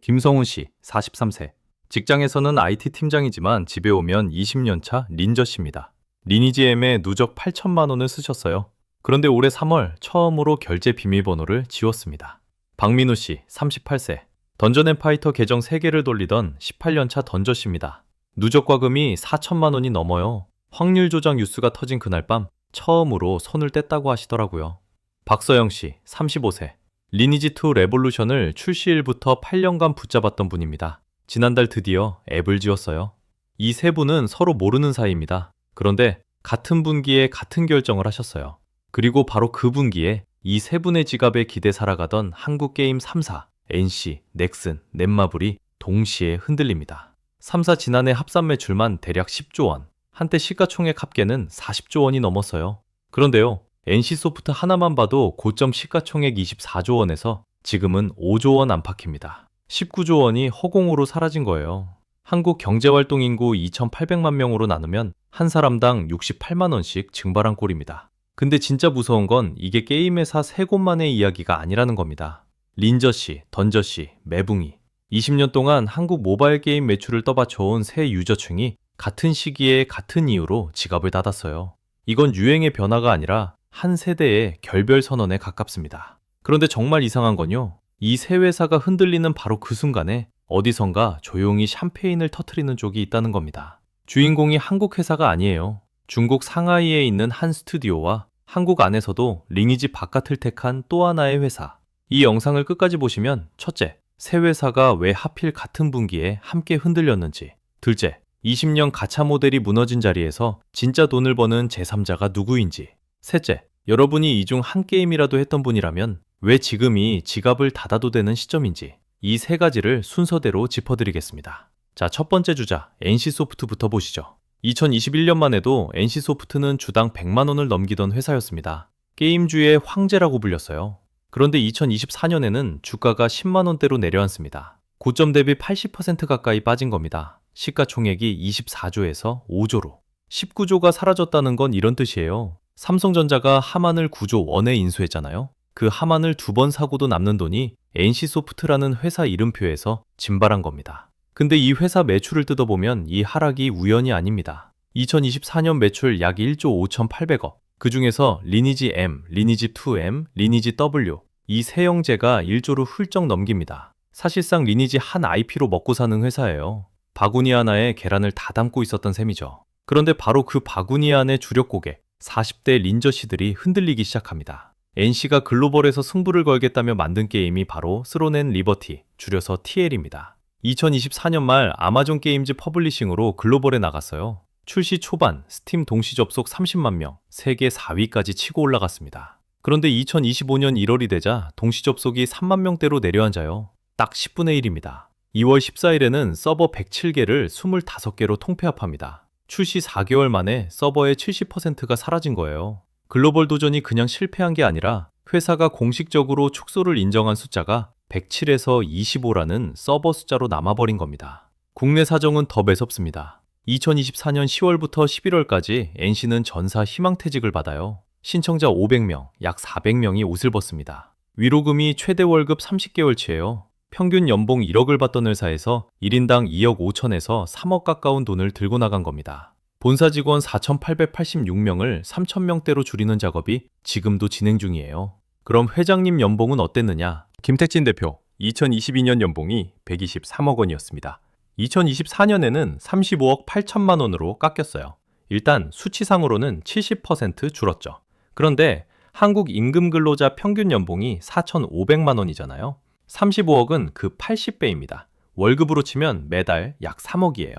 김성훈 씨, 43세. 직장에서는 IT 팀장이지만 집에 오면 20년 차 린저 씨입니다. 리니지 M에 누적 8천만 원을 쓰셨어요. 그런데 올해 3월 처음으로 결제 비밀번호를 지웠습니다. 박민우 씨, 38세. 던전 앤 파이터 계정 3개를 돌리던 18년 차 던저 씨입니다. 누적 과금이 4천만 원이 넘어요. 확률 조작 뉴스가 터진 그날 밤 처음으로 손을 뗐다고 하시더라고요. 박서영 씨, 35세. 리니지2 레볼루션을 출시일부터 8년간 붙잡았던 분입니다. 지난달 드디어 앱을 지웠어요. 이 세 분은 서로 모르는 사이입니다. 그런데 같은 분기에 같은 결정을 하셨어요. 그리고 바로 그 분기에 이 세 분의 지갑에 기대 살아가던 한국게임 3사, NC, 넥슨, 넷마블이 동시에 흔들립니다. 3사 지난해 합산 매출만 대략 10조 원, 한때 시가총액 합계는 40조 원이 넘었어요. 그런데요, NC소프트 하나만 봐도 고점 시가총액 24조 원에서 지금은 5조 원 안팎입니다. 19조 원이 허공으로 사라진 거예요. 한국 경제활동 인구 2,800만 명으로 나누면 한 사람당 68만 원씩 증발한 꼴입니다. 근데 진짜 무서운 건 이게 게임 회사 세 곳만의 이야기가 아니라는 겁니다. 린저씨, 던저씨, 매붕이 20년 동안 한국 모바일 게임 매출을 떠받쳐온 세 유저층이 같은 시기에 같은 이유로 지갑을 닫았어요. 이건 유행의 변화가 아니라 한 세대의 결별 선언에 가깝습니다. 그런데 정말 이상한 건요, 이 세 회사가 흔들리는 바로 그 순간에 어디선가 조용히 샴페인을 터트리는 쪽이 있다는 겁니다. 주인공이 한국 회사가 아니에요. 중국 상하이에 있는 한 스튜디오와 한국 안에서도 리니지 바깥을 택한 또 하나의 회사. 이 영상을 끝까지 보시면 첫째, 세 회사가 왜 하필 같은 분기에 함께 흔들렸는지, 둘째, 20년 가챠 모델이 무너진 자리에서 진짜 돈을 버는 제3자가 누구인지, 셋째, 여러분이 이 중 한 게임이라도 했던 분이라면 왜 지금이 지갑을 닫아도 되는 시점인지, 이 세 가지를 순서대로 짚어드리겠습니다. 자, 첫 번째 주자, NC소프트부터 보시죠. 2021년만 해도 NC소프트는 주당 100만 원을 넘기던 회사였습니다. 게임주의 황제라고 불렸어요. 그런데 2024년에는 주가가 10만 원대로 내려앉습니다. 고점 대비 80% 가까이 빠진 겁니다. 시가총액이 24조에서 5조로. 19조가 사라졌다는 건 이런 뜻이에요. 삼성전자가 하만을 9조 원에 인수했잖아요. 그 하만을 2번 사고도 남는 돈이 NC소프트라는 회사 이름표에서 증발한 겁니다. 근데 이 회사 매출을 뜯어보면 이 하락이 우연이 아닙니다. 2024년 매출 약 1조 5,800억. 그 중에서 리니지 M, 리니지 2M, 리니지 W 이 세 형제가 1조를 훌쩍 넘깁니다. 사실상 리니지 한 IP로 먹고 사는 회사예요. 바구니 하나에 계란을 다 담고 있었던 셈이죠. 그런데 바로 그 바구니 안의 주력 고객 40대 린저씨들이 흔들리기 시작합니다. NC가 글로벌에서 승부를 걸겠다며 만든 게임이 바로 스론앤 리버티, 줄여서 TL입니다. 2024년 말 아마존 게임즈 퍼블리싱으로 글로벌에 나갔어요. 출시 초반 스팀 동시 접속 30만 명, 세계 4위까지 치고 올라갔습니다. 그런데 2025년 1월이 되자 동시 접속이 3만 명대로 내려앉아요. 딱 10분의 1입니다. 2월 14일에는 서버 107개를 25개로 통폐합합니다. 출시 4개월 만에 서버의 70%가 사라진 거예요. 글로벌 도전이 그냥 실패한 게 아니라 회사가 공식적으로 축소를 인정한 숫자가 107에서 25라는 서버 숫자로 남아버린 겁니다. 국내 사정은 더 매섭습니다. 2024년 10월부터 11월까지 NC는 전사 희망퇴직을 받아요. 신청자 500명, 약 400명이 옷을 벗습니다. 위로금이 최대 월급 30개월치예요. 평균 연봉 1억을 받던 회사에서 1인당 2억 5천에서 3억 가까운 돈을 들고 나간 겁니다. 본사 직원 4,886명을 3,000명대로 줄이는 작업이 지금도 진행 중이에요. 그럼 회장님 연봉은 어땠느냐? 김택진 대표, 2022년 연봉이 123억 원이었습니다. 2024년에는 35억 8천만 원으로 깎였어요. 일단 수치상으로는 70% 줄었죠. 그런데 한국 임금 근로자 평균 연봉이 4,500만 원이잖아요. 35억은 그 80배입니다. 월급으로 치면 매달 약 3억이에요.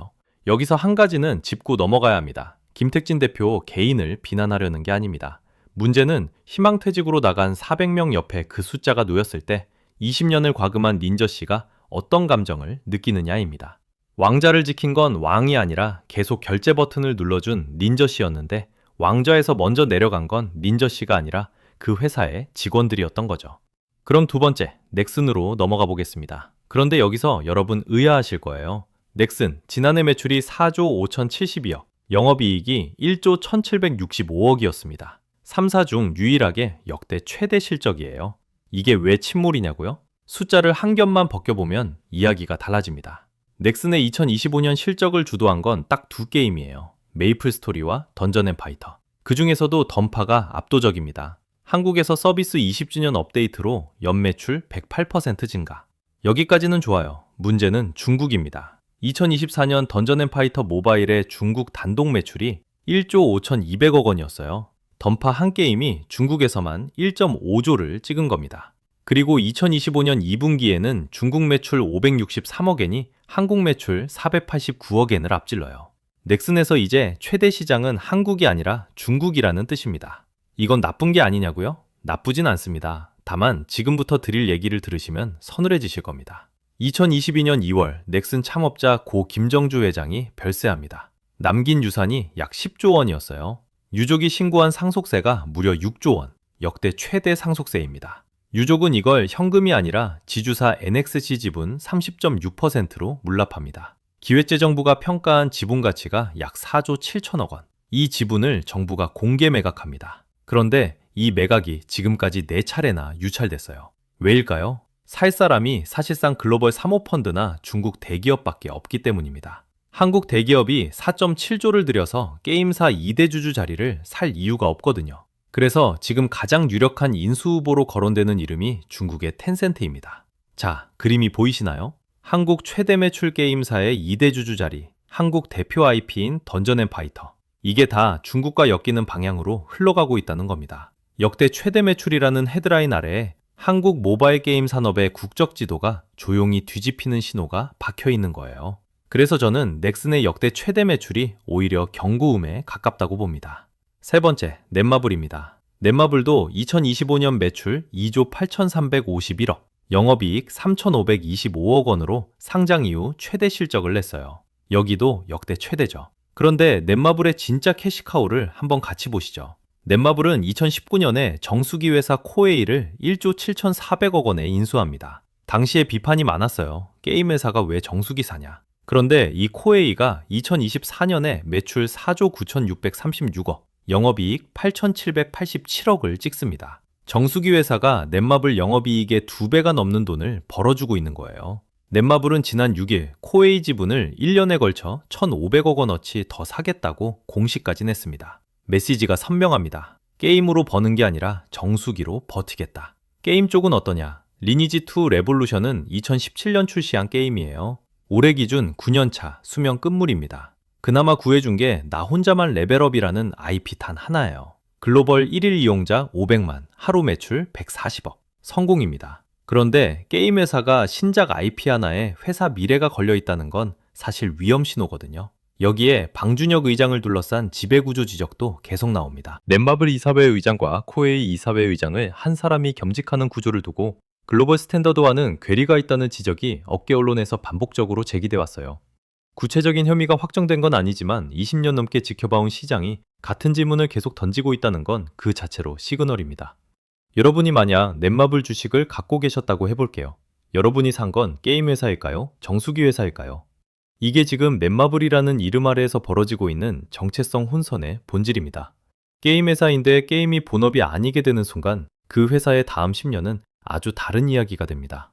여기서 한 가지는 짚고 넘어가야 합니다. 김택진 대표 개인을 비난하려는 게 아닙니다. 문제는 희망퇴직으로 나간 400명 옆에 그 숫자가 놓였을 때 20년을 과금한 닌저 씨가 어떤 감정을 느끼느냐입니다. 왕자를 지킨 건 왕이 아니라 계속 결제 버튼을 눌러준 닌저 씨였는데 왕좌에서 먼저 내려간 건 닌저 씨가 아니라 그 회사의 직원들이었던 거죠. 그럼 두 번째, 넥슨으로 넘어가 보겠습니다. 그런데 여기서 여러분 의아하실 거예요. 넥슨, 지난해 매출이 4조 5,072억, 영업이익이 1조 1,765억이었습니다. 3사 중 유일하게 역대 최대 실적이에요. 이게 왜 침몰이냐고요? 숫자를 한 겹만 벗겨보면 이야기가 달라집니다. 넥슨의 2025년 실적을 주도한 건 딱 두 게임이에요. 메이플 스토리와 던전 앤 파이터. 그 중에서도 던파가 압도적입니다. 한국에서 서비스 20주년 업데이트로 연매출 108% 증가. 여기까지는 좋아요. 문제는 중국입니다. 2024년 던전 앤 파이터 모바일의 중국 단독 매출이 1조 5,200억 원이었어요. 던파 한 게임이 중국에서만 1.5조를 찍은 겁니다. 그리고 2025년 2분기에는 중국 매출 563억엔이 한국 매출 489억엔을 앞질러요. 넥슨에서 이제 최대 시장은 한국이 아니라 중국이라는 뜻입니다. 이건 나쁜 게 아니냐고요? 나쁘진 않습니다. 다만 지금부터 드릴 얘기를 들으시면 서늘해지실 겁니다. 2022년 2월 넥슨 창업자 고 김정주 회장이 별세합니다. 남긴 유산이 약 10조 원이었어요. 유족이 신고한 상속세가 무려 6조 원, 역대 최대 상속세입니다. 유족은 이걸 현금이 아니라 지주사 NXC 지분 30.6%로 물납합니다. 기획재정부가 평가한 지분 가치가 약 4조 7천억 원. 이 지분을 정부가 공개 매각합니다. 그런데 이 매각이 지금까지 4차례나 유찰됐어요. 왜일까요? 살 사람이 사실상 글로벌 사모펀드나 중국 대기업밖에 없기 때문입니다. 한국 대기업이 4.7조를 들여서 게임사 2대 주주 자리를 살 이유가 없거든요. 그래서 지금 가장 유력한 인수 후보로 거론되는 이름이 중국의 텐센트입니다. 자, 그림이 보이시나요? 한국 최대 매출 게임사의 2대 주주 자리, 한국 대표 IP인 던전 앤 파이터. 이게 다 중국과 엮이는 방향으로 흘러가고 있다는 겁니다. 역대 최대 매출이라는 헤드라인 아래에 한국 모바일 게임 산업의 국적 지도가 조용히 뒤집히는 신호가 박혀 있는 거예요. 그래서 저는 넥슨의 역대 최대 매출이 오히려 경고음에 가깝다고 봅니다. 세 번째, 넷마블입니다. 넷마블도 2025년 매출 2조 8,351억, 영업이익 3,525억 원으로 상장 이후 최대 실적을 냈어요. 여기도 역대 최대죠. 그런데 넷마블의 진짜 캐시카우를 한번 같이 보시죠. 넷마블은 2019년에 정수기 회사 코웨이를 1조 7,400억 원에 인수합니다. 당시에 비판이 많았어요. 게임 회사가 왜 정수기 사냐. 그런데 이 코웨이가 2024년에 매출 4조 9,636억, 영업이익 8,787억을 찍습니다. 정수기 회사가 넷마블 영업이익의 2배가 넘는 돈을 벌어주고 있는 거예요. 넷마블은 지난 6일 코웨이 지분을 1년에 걸쳐 1,500억 원어치 더 사겠다고 공시까지 냈습니다. 메시지가 선명합니다. 게임으로 버는 게 아니라 정수기로 버티겠다. 게임 쪽은 어떠냐? 리니지2 레볼루션은 2017년 출시한 게임이에요. 올해 기준 9년차 수명 끝물입니다. 그나마 구해준 게 나 혼자만 레벨업이라는 IP 단 하나예요. 글로벌 1일 이용자 500만, 하루 매출 140억. 성공입니다. 그런데 게임 회사가 신작 IP 하나에 회사 미래가 걸려 있다는 건 사실 위험 신호거든요. 여기에 방준혁 의장을 둘러싼 지배구조 지적도 계속 나옵니다. 넷마블 이사회 의장과 코웨이 이사회 의장을 한 사람이 겸직하는 구조를 두고 글로벌 스탠더드와는 괴리가 있다는 지적이 업계 언론에서 반복적으로 제기돼 왔어요. 구체적인 혐의가 확정된 건 아니지만 20년 넘게 지켜봐온 시장이 같은 질문을 계속 던지고 있다는 건 그 자체로 시그널입니다. 여러분이 만약 넷마블 주식을 갖고 계셨다고 해볼게요. 여러분이 산 건 게임 회사일까요? 정수기 회사일까요? 이게 지금 넷마블이라는 이름 아래에서 벌어지고 있는 정체성 혼선의 본질입니다. 게임 회사인데 게임이 본업이 아니게 되는 순간 그 회사의 다음 10년은 아주 다른 이야기가 됩니다.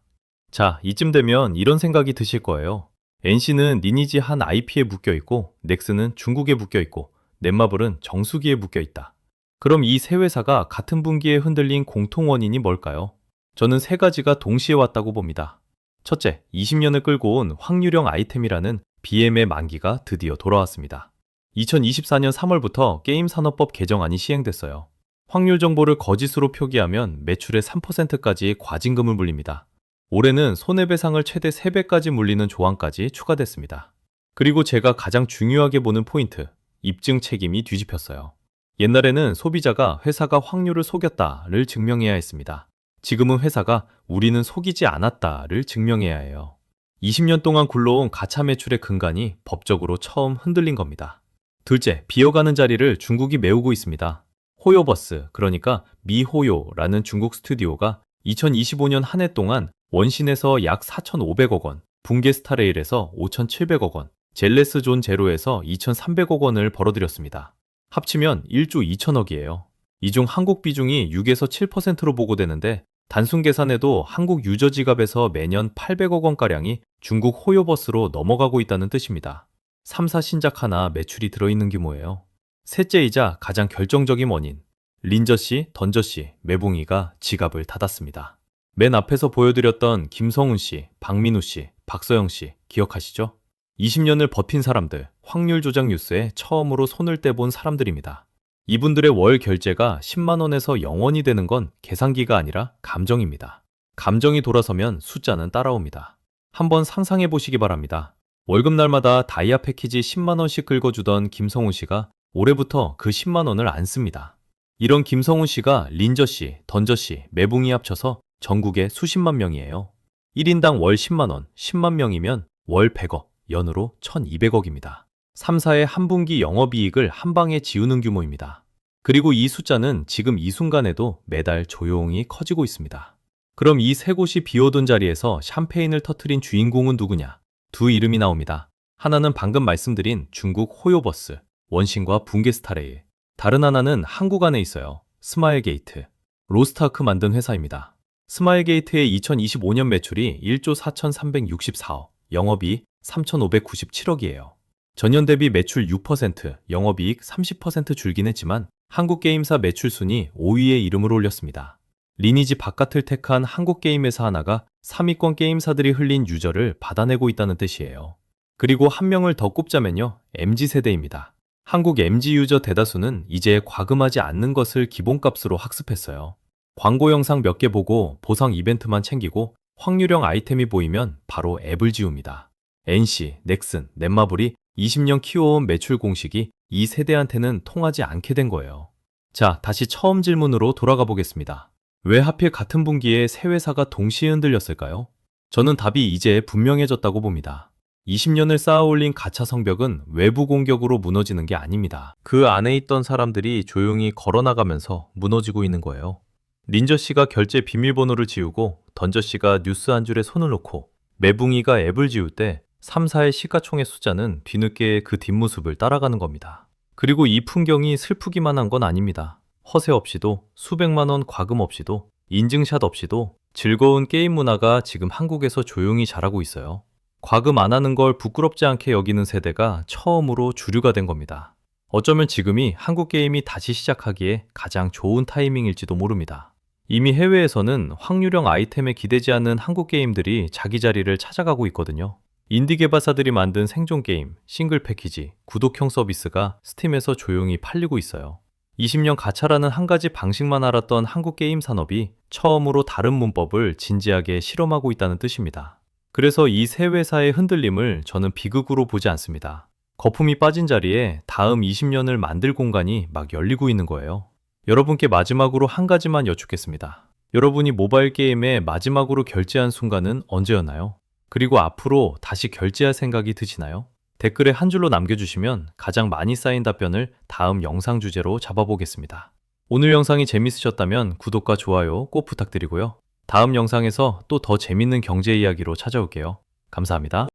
자, 이쯤 되면 이런 생각이 드실 거예요. NC는 리니지 한 IP에 묶여 있고 넥슨은 중국에 묶여 있고 넷마블은 정수기에 묶여 있다. 그럼 이 세 회사가 같은 분기에 흔들린 공통 원인이 뭘까요? 저는 세 가지가 동시에 왔다고 봅니다. 첫째, 20년을 끌고 온 확률형 아이템이라는 BM의 만기가 드디어 돌아왔습니다. 2024년 3월부터 게임산업법 개정안이 시행됐어요. 확률 정보를 거짓으로 표기하면 매출의 3%까지 과징금을 물립니다. 올해는 손해배상을 최대 3배까지 물리는 조항까지 추가됐습니다. 그리고 제가 가장 중요하게 보는 포인트, 입증 책임이 뒤집혔어요. 옛날에는 소비자가 회사가 확률을 속였다를 증명해야 했습니다. 지금은 회사가 우리는 속이지 않았다를 증명해야 해요. 20년 동안 굴러온 가차 매출의 근간이 법적으로 처음 흔들린 겁니다. 둘째, 비어가는 자리를 중국이 메우고 있습니다. 호요버스, 그러니까 미호요라는 중국 스튜디오가 2025년 한 해 동안 원신에서 약 4,500억 원, 붕괴스타레일에서 5,700억 원, 젤레스 존 제로에서 2,300억 원을 벌어들였습니다. 합치면 1조 2천억이에요. 이 중 한국 비중이 6에서 7%로 보고되는데 단순 계산해도 한국 유저 지갑에서 매년 800억 원가량이 중국 호요버스로 넘어가고 있다는 뜻입니다. 3사 신작 하나 매출이 들어있는 규모예요. 셋째이자 가장 결정적인 원인, 린저씨, 던저씨, 매붕이가 지갑을 닫았습니다. 맨 앞에서 보여드렸던 김성훈씨, 박민우씨, 박서영씨 기억하시죠? 20년을 버틴 사람들, 확률 조작 뉴스에 처음으로 손을 떼본 사람들입니다. 이분들의 월 결제가 10만 원에서 0원이 되는 건 계산기가 아니라 감정입니다. 감정이 돌아서면 숫자는 따라옵니다. 한번 상상해 보시기 바랍니다. 월급날마다 다이아 패키지 10만 원씩 긁어주던 김성훈 씨가 올해부터 그 10만 원을 안 씁니다. 이런 김성훈 씨가 린저 씨, 던저 씨, 매붕이 합쳐서 전국에 수십만 명이에요. 1인당 월 10만 원, 10만 명이면 월 100억, 연으로 1200억입니다. 3사의 한 분기 영업이익을 한 방에 지우는 규모입니다. 그리고 이 숫자는 지금 이 순간에도 매달 조용히 커지고 있습니다. 그럼 이 세 곳이 비워둔 자리에서 샴페인을 터트린 주인공은 누구냐? 두 이름이 나옵니다. 하나는 방금 말씀드린 중국 호요버스, 원신과 붕괴스타레일. 다른 하나는 한국 안에 있어요. 스마일게이트. 로스트아크 만든 회사입니다. 스마일게이트의 2025년 매출이 1조 4,364억, 영업이익 3,597억이에요. 전년 대비 매출 6%, 영업이익 30% 줄긴 했지만 한국 게임사 매출 순위 5위에 이름을 올렸습니다. 리니지 바깥을 택한 한국 게임 회사 하나가 3위권 게임사들이 흘린 유저를 받아내고 있다는 뜻이에요. 그리고 한 명을 더 꼽자면요, MZ세대입니다. 한국 MZ 유저 대다수는 이제 과금하지 않는 것을 기본값으로 학습했어요. 광고 영상 몇 개 보고 보상 이벤트만 챙기고 확률형 아이템이 보이면 바로 앱을 지웁니다. NC, 넥슨, 넷마블이 20년 키워온 매출 공식이 이 세대한테는 통하지 않게 된 거예요. 자, 다시 처음 질문으로 돌아가 보겠습니다. 왜 하필 같은 분기에 세 회사가 동시에 흔들렸을까요? 저는 답이 이제 분명해졌다고 봅니다. 20년을 쌓아올린 가차 성벽은 외부 공격으로 무너지는 게 아닙니다. 그 안에 있던 사람들이 조용히 걸어나가면서 무너지고 있는 거예요. 린저 씨가 결제 비밀번호를 지우고 던저 씨가 뉴스 한 줄에 손을 놓고 매붕이가 앱을 지울 때 3사의 시가총액 숫자는 뒤늦게 그 뒷모습을 따라가는 겁니다. 그리고 이 풍경이 슬프기만 한 건 아닙니다. 허세 없이도, 수백만 원 과금 없이도, 인증샷 없이도 즐거운 게임 문화가 지금 한국에서 조용히 자라고 있어요. 과금 안 하는 걸 부끄럽지 않게 여기는 세대가 처음으로 주류가 된 겁니다. 어쩌면 지금이 한국 게임이 다시 시작하기에 가장 좋은 타이밍일지도 모릅니다. 이미 해외에서는 확률형 아이템에 기대지 않는 한국 게임들이 자기 자리를 찾아가고 있거든요. 인디 개발사들이 만든 생존 게임, 싱글 패키지, 구독형 서비스가 스팀에서 조용히 팔리고 있어요. 20년 가차라는 한 가지 방식만 알았던 한국 게임 산업이 처음으로 다른 문법을 진지하게 실험하고 있다는 뜻입니다. 그래서 이 세 회사의 흔들림을 저는 비극으로 보지 않습니다. 거품이 빠진 자리에 다음 20년을 만들 공간이 막 열리고 있는 거예요. 여러분께 마지막으로 한 가지만 여쭙겠습니다. 여러분이 모바일 게임에 마지막으로 결제한 순간은 언제였나요? 그리고 앞으로 다시 결제할 생각이 드시나요? 댓글에 한 줄로 남겨주시면 가장 많이 쌓인 답변을 다음 영상 주제로 잡아보겠습니다. 오늘 영상이 재밌으셨다면 구독과 좋아요 꼭 부탁드리고요. 다음 영상에서 또 더 재밌는 경제 이야기로 찾아올게요. 감사합니다.